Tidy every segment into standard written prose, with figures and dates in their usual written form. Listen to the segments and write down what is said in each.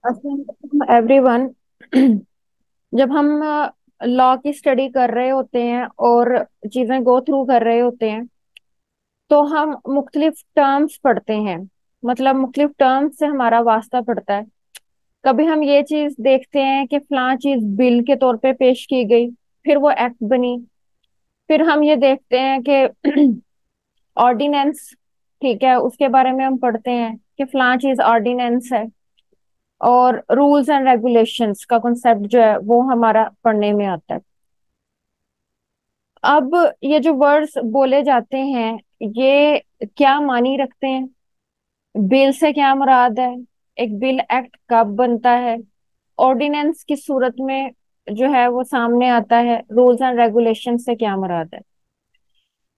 अस्सलाम एवरीवन। जब हम लॉ की स्टडी कर रहे होते हैं और चीजें गो थ्रू कर रहे होते हैं तो हम मुख्तलिफ टर्म्स पढ़ते हैं। मतलब मुख्तलिफ टर्म्स से हमारा वास्ता पड़ता है। कभी हम ये चीज देखते हैं कि फलां चीज बिल के तौर पे पेश की गई, फिर वो एक्ट बनी। फिर हम ये देखते हैं कि ऑर्डिनेंस, ठीक है, उसके बारे में हम पढ़ते हैं कि फलां चीज ऑर्डिनेंस है। और रूल्स एंड रेगुलेशंस का कॉन्सेप्ट जो है वो हमारा पढ़ने में आता है। अब ये जो वर्ड्स बोले जाते हैं, ये क्या मानी रखते हैं? बिल से क्या मुराद है? एक बिल एक्ट कब बनता है? ऑर्डिनेंस की सूरत में जो है वो सामने आता है। रूल्स एंड रेगुलेशन से क्या मुराद है?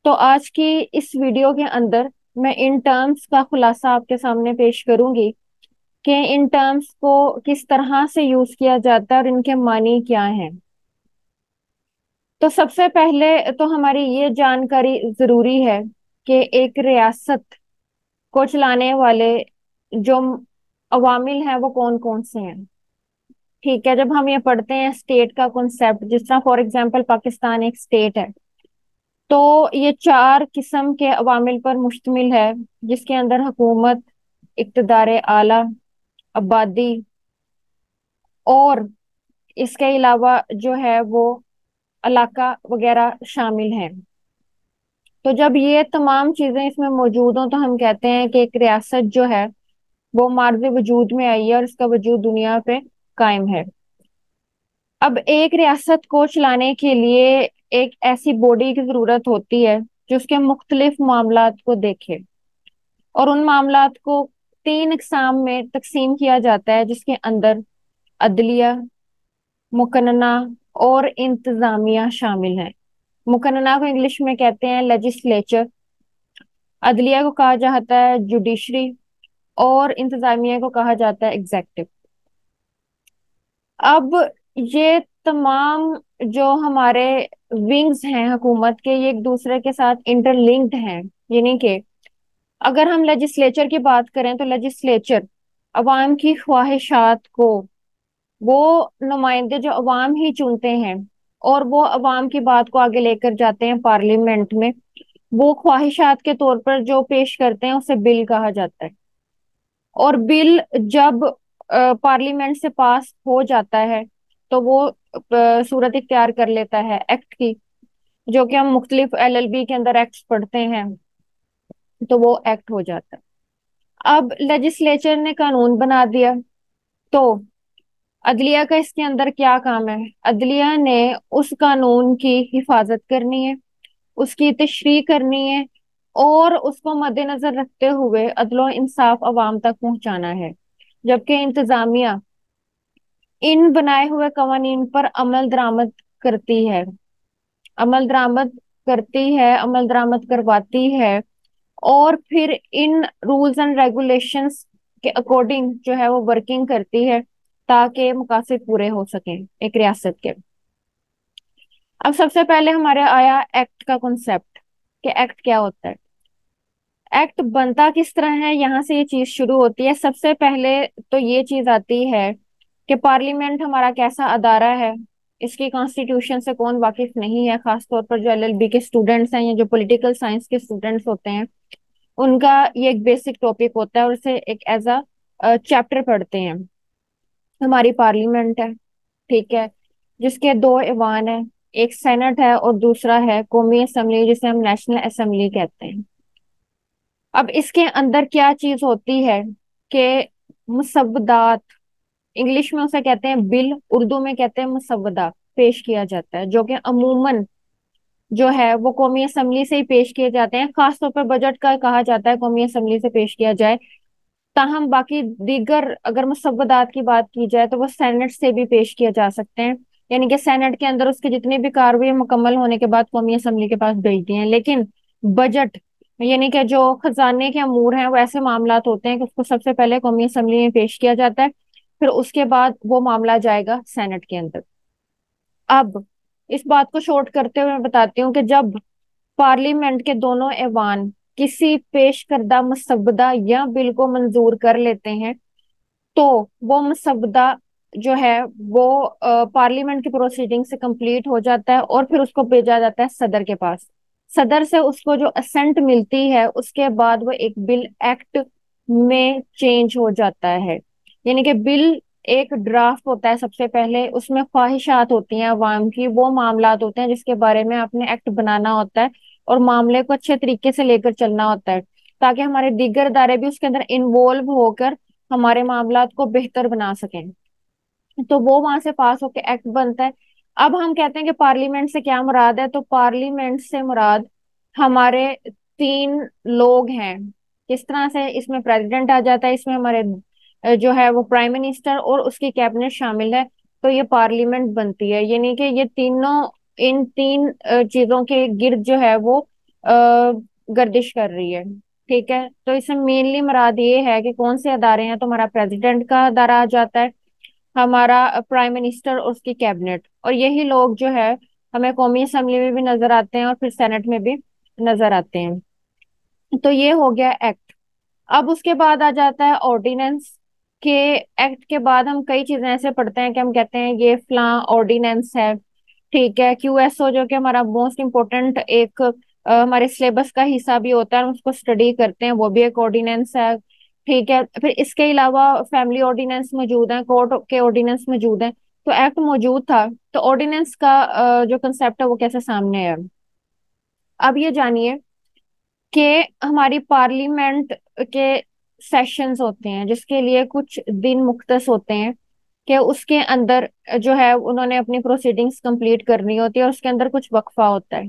तो आज की इस वीडियो के अंदर मैं इन टर्म्स का खुलासा आपके सामने पेश करूंगी कि इन टर्म्स को किस तरह से यूज किया जाता है और इनके मानी क्या हैं। तो सबसे पहले तो हमारी ये जानकारी जरूरी है कि एक रियासत को चलाने वाले जो अवामिल हैं वो कौन कौन से हैं। ठीक है, जब हम ये पढ़ते हैं स्टेट का कॉन्सेप्ट, जिस तरह फॉर एग्जांपल पाकिस्तान एक स्टेट है, तो ये चार किस्म के अवामिल पर मुश्तमिल है, जिसके अंदर हुकूमत, इक़्तिदार आला, आबादी और इसके अलावा जो है वो इलाका वगैरह शामिल हैं। तो जब ये तमाम चीजें इसमें मौजूद हों तो हम कहते हैं कि एक रियासत जो है वो मार्ज़ वजूद में आई है और इसका वजूद दुनिया पे कायम है। अब एक रियासत को चलाने के लिए एक ऐसी बॉडी की जरूरत होती है जो उसके मुख्तलिफ मामलात को देखे, और उन मामलात को तीन इकसाम में तकसीम किया जाता है, जिसके अंदर अदलिया, मुकन्ना और इंतजामिया शामिल है। मुकन्ना को इंग्लिश में कहते हैं लेजिस्लेचर, अदलिया को कहा जाता है जुडिशरी, और इंतजामिया को कहा जाता है एग्जेक्टिव। अब ये तमाम जो हमारे विंग्स हैं हुकूमत के, ये एक दूसरे के साथ इंटरलिंक्ड हैं। यानी कि अगर हम लेजिस्लेचर की बात करें तो लेजिस्लेचर अवाम की ख्वाहिशात को, वो नुमाइंदे जो अवाम ही चुनते हैं और वो अवाम की बात को आगे लेकर जाते हैं पार्लियामेंट में, वो ख्वाहिशात के तौर पर जो पेश करते हैं उसे बिल कहा जाता है। और बिल जब पार्लियामेंट से पास हो जाता है तो वो सूरत इख्तियार कर लेता है एक्ट की, जो कि हम मुख्तलिफ एलएलबी के अंदर एक्ट्स पढ़ते हैं, तो वो एक्ट हो जाता है। अब लेजिस्लेचर ने कानून बना दिया, तो अदलिया का इसके अंदर क्या काम है? अदलिया ने उस कानून की हिफाजत करनी है, उसकी तशरीह करनी है, और उसको मद्देनजर रखते हुए अदलो इंसाफ अवाम तक पहुंचाना है। जबकि इंतजामिया इन बनाए हुए कवानीन पर अमल दरामद करती है, अमल दरामद अमल दरामद करवाती है, और फिर इन रूल्स एंड रेगुलेशंस के अकॉर्डिंग जो है वो वर्किंग करती है, ताकि मकासद पूरे हो सकें एक रियासत के। अब सबसे पहले हमारे आया एक्ट का कॉन्सेप्ट, कि एक्ट क्या होता है। एक्ट बनता किस तरह है, यहाँ से ये चीज शुरू होती है। सबसे पहले तो ये चीज आती है कि पार्लियामेंट हमारा कैसा अदारा है, इसकी कॉन्स्टिट्यूशन से कौन वाकिफ नहीं है। खासतौर पर जो एलएलबी के स्टूडेंट्स हैं या जो पॉलिटिकल साइंस के स्टूडेंट्स होते हैं, उनका ये एक बेसिक टॉपिक होता है और इसे एक एज अ चैप्टर पढ़ते हैं। हमारी पार्लियामेंट है, ठीक है, जिसके दो ऐवान है, एक सेनेट है और दूसरा है कौमी असम्बली, जिसे हम नेशनल असेंबली कहते हैं। अब इसके अंदर क्या चीज होती है कि मुसव्वदात, इंग्लिश में उसे कहते हैं बिल, उर्दू में कहते हैं मुसव्वदा, पेश किया जाता है, जो कि अमूमन जो है वो कौमी असम्बली से ही पेश किए जाते हैं। खासतौर पर बजट का कहा जाता है कौमी असम्बली से पेश किया जाए। ताहम बाकी दीगर अगर मुसव्वदात की बात की जाए तो वो सेनेट से भी पेश किए जा सकते हैं। यानी कि सेनेट के अंदर उसकी जितनी भी कार्रवाई मुकम्मल होने के बाद कौमी असम्बली के पास भेजती हैं। लेकिन बजट, यानी कि जो खजाने के अमूर हैं, वो ऐसे मामलात होते हैं कि उसको सबसे पहले कौमी असम्बली में पेश किया जाता है, फिर उसके बाद वो मामला जाएगा सेनेट के अंदर। अब इस बात को शॉर्ट करते हुए मैं बताती हूँ कि जब पार्लियामेंट के दोनों ऐवान किसी पेश करदा मसवदा या बिल को मंजूर कर लेते हैं, तो वो मसवदा जो है वो पार्लियामेंट की प्रोसीडिंग से कंप्लीट हो जाता है और फिर उसको भेजा जाता है सदर के पास। सदर से उसको जो असेंट मिलती है उसके बाद वो एक बिल एक्ट में चेंज हो जाता है। यानी कि बिल एक ड्राफ्ट होता है, सबसे पहले उसमें ख्वाहिशात होती हैं अवाम की, वो मामलात होते हैं जिसके बारे में आपने एक्ट बनाना होता है और मामले को अच्छे तरीके से लेकर चलना होता है, ताकि हमारे दीगर इदारे भी उसके अंदर इन्वॉल्व होकर हमारे मामलात को बेहतर बना सकें। तो वो वहां से पास होके एक्ट बनता है। अब हम कहते हैं कि पार्लियामेंट से क्या मुराद है, तो पार्लियामेंट से मुराद हमारे तीन लोग हैं। किस तरह से, इसमें प्रेसिडेंट आ जाता है, इसमें हमारे जो है वो प्राइम मिनिस्टर और उसकी कैबिनेट शामिल है। तो ये पार्लियामेंट बनती है, यानी कि ये तीनों इन तीन चीजों के गिर्द जो है वो गर्दिश कर रही है। ठीक है, तो इसमें मेनली मुराद ये है कि कौन से अदारे हैं, तो हमारा प्रेसिडेंट का अदारा आ जाता है, हमारा प्राइम मिनिस्टर और उसकी कैबिनेट, और यही लोग जो है हमें कौमी असेंबली में भी नजर आते हैं और फिर सेनेट में भी नजर आते हैं। तो ये हो गया एक्ट। अब उसके बाद आ जाता है ऑर्डिनेंस। के एक्ट के बाद हम कई चीजें ऐसे पढ़ते हैं कि हम कहते हैं ये फलां ऑर्डिनेंस है। ठीक है, क्यूएसओ जो कि हमारा मोस्ट इम्पोर्टेंट एक हमारे सिलेबस का हिस्सा भी होता है, हम उसको स्टडी करते हैं, वो भी एक ऑर्डिनेंस है। ठीक है, फिर इसके अलावा फैमिली ऑर्डिनेंस मौजूद है, कोर्ट के ऑर्डिनेंस मौजूद है। तो एक्ट मौजूद था, तो ऑर्डिनेंस का जो कंसेप्ट है वो कैसे सामने है। अब ये जानिए कि हमारी पार्लियामेंट के सेशंस होते हैं जिसके लिए कुछ दिन मुख्तस होते हैं, कि उसके अंदर जो है उन्होंने अपनी प्रोसीडिंग्स कंप्लीट करनी होती है और उसके अंदर कुछ वक्फा होता है।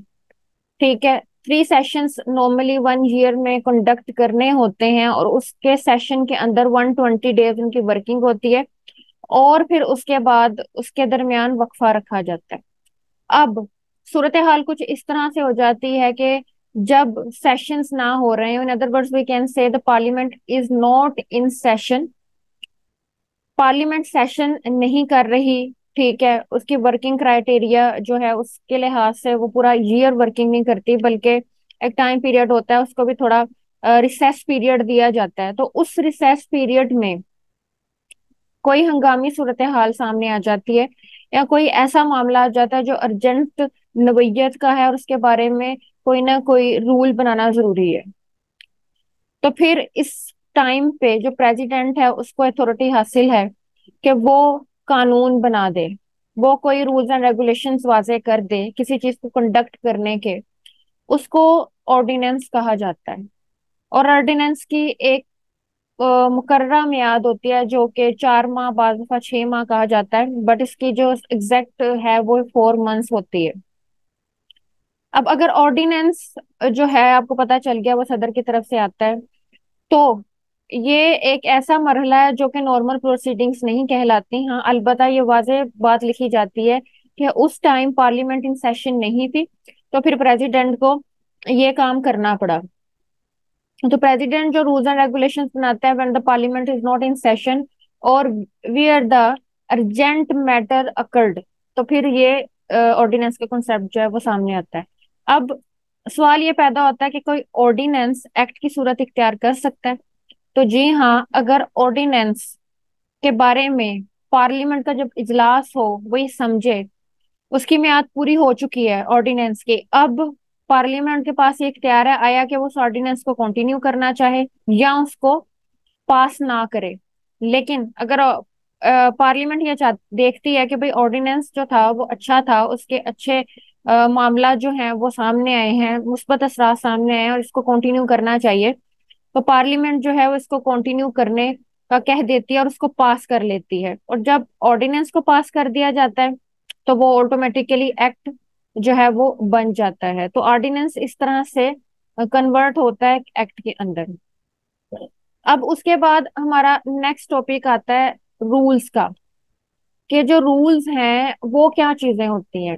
ठीक है, 3 सेशंस नॉर्मली 1 ईयर में कंडक्ट करने होते हैं और उसके सेशन के अंदर 120 डेज उनकी वर्किंग होती है और फिर उसके बाद उसके दरमियान वक्फा रखा जाता है। अब सूरत हाल कुछ इस तरह से हो जाती है कि जब सेशंस ना हो रहे हैं, in other words we can say the parliament is not in session, parliament session नहीं कर रही। ठीक है, उसकी वर्किंग क्राइटेरिया जो है उसके लिहाज से वो पूरा ईयर वर्किंग नहीं करती, बल्कि एक टाइम पीरियड होता है, उसको भी थोड़ा रिसेस पीरियड दिया जाता है। तो उस रिसेस पीरियड में कोई हंगामी सूरत हाल सामने आ जाती है या कोई ऐसा मामला आ जाता है जो अर्जेंट नवैयत का है और उसके बारे में कोई ना कोई रूल बनाना जरूरी है, तो फिर इस टाइम पे जो प्रेसिडेंट है उसको अथॉरिटी हासिल है कि वो कानून बना दे, वो कोई रूल्स एंड रेगुलेशंस वाजे कर दे किसी चीज को कंडक्ट करने के, उसको ऑर्डिनेंस कहा जाता है। और ऑर्डिनेंस की एक मुकर्ररा मियाद होती है जो कि 4 माह, बाद दफा 6 माह कहा जाता है, बट इसकी जो एग्जैक्ट है वो 4 मंथ्स होती है। अब अगर ऑर्डिनेंस जो है आपको पता चल गया वो सदर की तरफ से आता है, तो ये एक ऐसा मरहला है जो कि नॉर्मल प्रोसीडिंग्स नहीं कहलाती। हाँ, अलबत्ता ये वाज़ेह बात लिखी जाती है कि उस टाइम पार्लियामेंट इन सेशन नहीं थी, तो फिर प्रेसिडेंट को ये काम करना पड़ा। तो प्रेसिडेंट जो रूल्स एंड रेगुलेशंस बनाता है when the parliament is not in session और where the urgent matter occurred, तो फिर ये ऑर्डिनेंस का कॉन्सेप्ट जो है वो सामने आता है। अब सवाल ये पैदा होता है कि कोई ऑर्डिनेंस एक्ट की सूरत इख्तियार कर सकता है। तो जी हाँ, अगर ऑर्डिनेंस के बारे में पार्लियामेंट का जब इजलास हो वही समझे उसकी मियाद पूरी हो चुकी है ऑर्डिनेंस की, अब पार्लियामेंट के पास ये इख्तियार है आया कि वो उस ऑर्डिनेंस को कंटिन्यू करना चाहे या उसको पास ना करे। लेकिन अगर पार्लियामेंट ये देखती है कि भाई ऑर्डिनेंस जो था वो अच्छा था, उसके अच्छे मामला जो हैं वो सामने आए हैं, मुस्बत असरात सामने आए हैं और इसको कंटिन्यू करना चाहिए, तो पार्लियामेंट जो है वो इसको कंटिन्यू करने का कह देती है और उसको पास कर लेती है। और जब ऑर्डिनेंस को पास कर दिया जाता है तो वो ऑटोमेटिकली एक्ट जो है वो बन जाता है। तो ऑर्डिनेंस इस तरह से कन्वर्ट होता है एक्ट के अंदर। अब उसके बाद हमारा नेक्स्ट टॉपिक आता है रूल्स का, कि जो रूल्स हैं वो क्या चीजें होती हैं।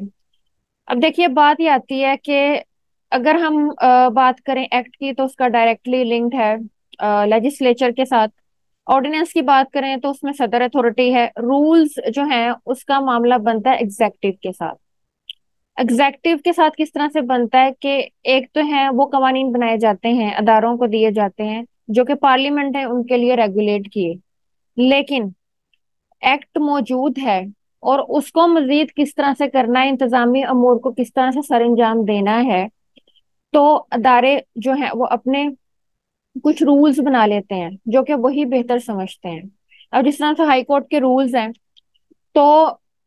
अब देखिए बात ये आती है कि अगर हम बात करें एक्ट की तो उसका डायरेक्टली लिंक्ड है लेजिस्लेचर के साथ। ऑर्डिनेंस की बात करें तो उसमें सदर अथॉरिटी है। रूल्स जो है उसका मामला बनता है एग्जेक्टिव के साथ। एग्जेक्टिव के साथ किस तरह से बनता है कि एक तो है वो कवानीन बनाए जाते हैं, अदारों को दिए जाते हैं जो कि पार्लियामेंट है उनके लिए रेगुलेट किए। लेकिन एक्ट मौजूद है, और उसको मजीद किस तरह से करना है, इंतजामी अमूर को किस तरह से सरंजाम देना है, तो अदारे जो हैं वो अपने कुछ रूल्स बना लेते हैं जो कि वही बेहतर समझते हैं। अब जिस तरह से हाई कोर्ट के रूल्स हैं, तो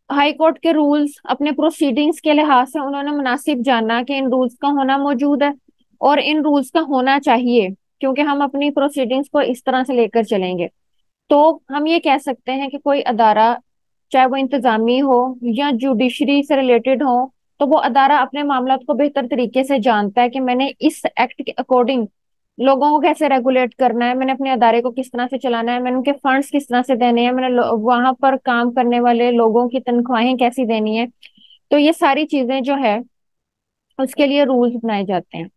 हाई कोर्ट के रूल्स अपने प्रोसीडिंग्स के लिहाज से उन्होंने मुनासिब जाना कि इन रूल्स का होना मौजूद है और इन रूल्स का होना चाहिए, क्योंकि हम अपनी प्रोसीडिंग्स को इस तरह से लेकर चलेंगे। तो हम ये कह सकते हैं कि कोई अदारा, चाहे वो इंतजामी हो या जुडिशरी से रिलेटेड हो, तो वो अदारा अपने मामला को बेहतर तरीके से जानता है कि मैंने इस एक्ट के अकॉर्डिंग लोगों को कैसे रेगुलेट करना है, मैंने अपने अदारे को किस तरह से चलाना है, मैंने उनके फंड्स किस तरह से देने हैं, मैंने वहां पर काम करने वाले लोगों की तनख्वाहें कैसी देनी है। तो ये सारी चीजें जो है उसके लिए रूल्स बनाए जाते हैं।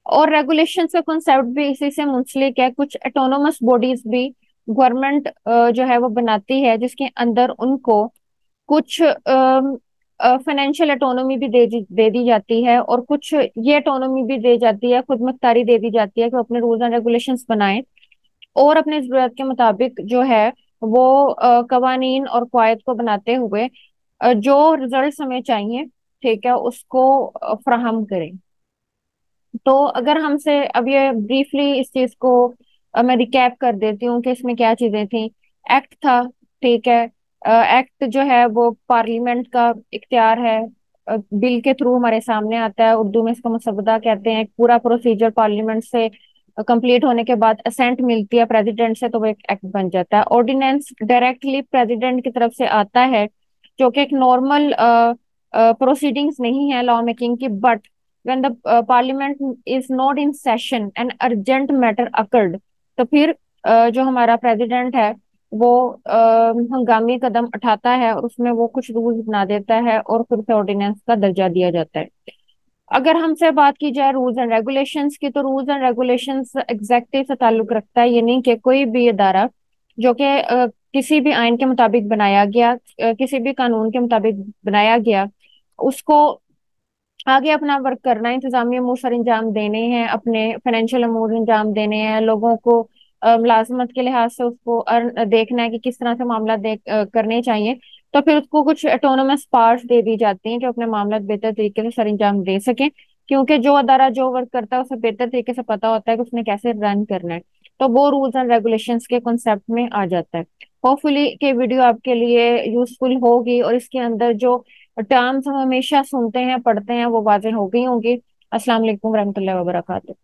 और रेगुलेशन का कॉन्सेप्ट भी इसी से मुंसलिक है। कुछ ऑटोनोमस बॉडीज भी गवर्नमेंट जो है वो बनाती है, जिसके अंदर उनको कुछ फाइनेंशियल ऑटोनॉमी भी दे दी जाती है, और कुछ ये ऑटोनॉमी भी दे जाती है, खुद मुख्तारी दे दी जाती है कि वो अपने रूल्स एंड रेगुलेशंस बनाएं, और अपने जरूरत के मुताबिक जो है वो कवानीन और कवायद को बनाते हुए जो रिजल्ट हमें चाहिए, ठीक है, उसको फ्राहम करें। तो अगर हमसे अब ये ब्रीफली इस चीज को मैं रिकैप कर देती हूँ कि इसमें क्या चीजें थी। एक्ट था, ठीक है। एक्ट जो है वो पार्लियामेंट का इख्तियार है, बिल के थ्रू हमारे सामने आता है, उर्दू में इसको मसवदा कहते हैं। पूरा प्रोसीजर पार्लियामेंट से कंप्लीट होने के बाद असेंट मिलती है प्रेसिडेंट से, तो वो एक एक्ट बन जाता है। ऑर्डिनेंस डायरेक्टली प्रेसिडेंट की तरफ से आता है, जो कि एक नॉर्मल प्रोसीडिंग्स नहीं है लॉ मेकिंग की, but when the parliament is not in session and urgent matter occurred, तो फिर जो हमारा प्रेसिडेंट है वो हंगामी कदम उठाता है और उसमें वो कुछ रूल्स बना देता है और फिर से ऑर्डिनेंस का दर्जा दिया जाता है। अगर हमसे बात की जाए रूल्स एंड रेगुलेशंस की, तो रूल्स एंड रेगुलेशंस एग्जेक्टिव से ताल्लुक रखता है। ये नहीं कि कोई भी अदारा जो कि किसी भी आइन के मुताबिक बनाया गया, किसी भी कानून के मुताबिक बनाया गया, उसको आगे अपना वर्क करना है, इंतजामी अमूर सर अंजाम देने हैं, अपने फाइनेंशियल अमूर अंजाम देने हैं, लोगों को मुलाजमत के लिहाज से उसको देखना है कि किस तरह से मामला करने चाहिए। तो फिर उसको कुछ ऑटोनोमस पावर्स दे दी जाती हैं जो अपने मामला बेहतर तरीके से सर अंजाम दे सके, क्योंकि जो अदारा जो वर्क करता है उसे बेहतर तरीके से पता होता है कि उसने कैसे रन करना है। तो वो रूल्स एंड रेगुलेशंस के कॉन्सेप्ट में आ जाता है। होपफुली के वीडियो आपके लिए यूजफुल होगी, और इसके अंदर जो टर्म्स हम हमेशा सुनते हैं पढ़ते हैं वो वाज़ेह हो गई होंगी। अस्सलाम वालेकुम रहमतुल्लाहि व बरकातहू।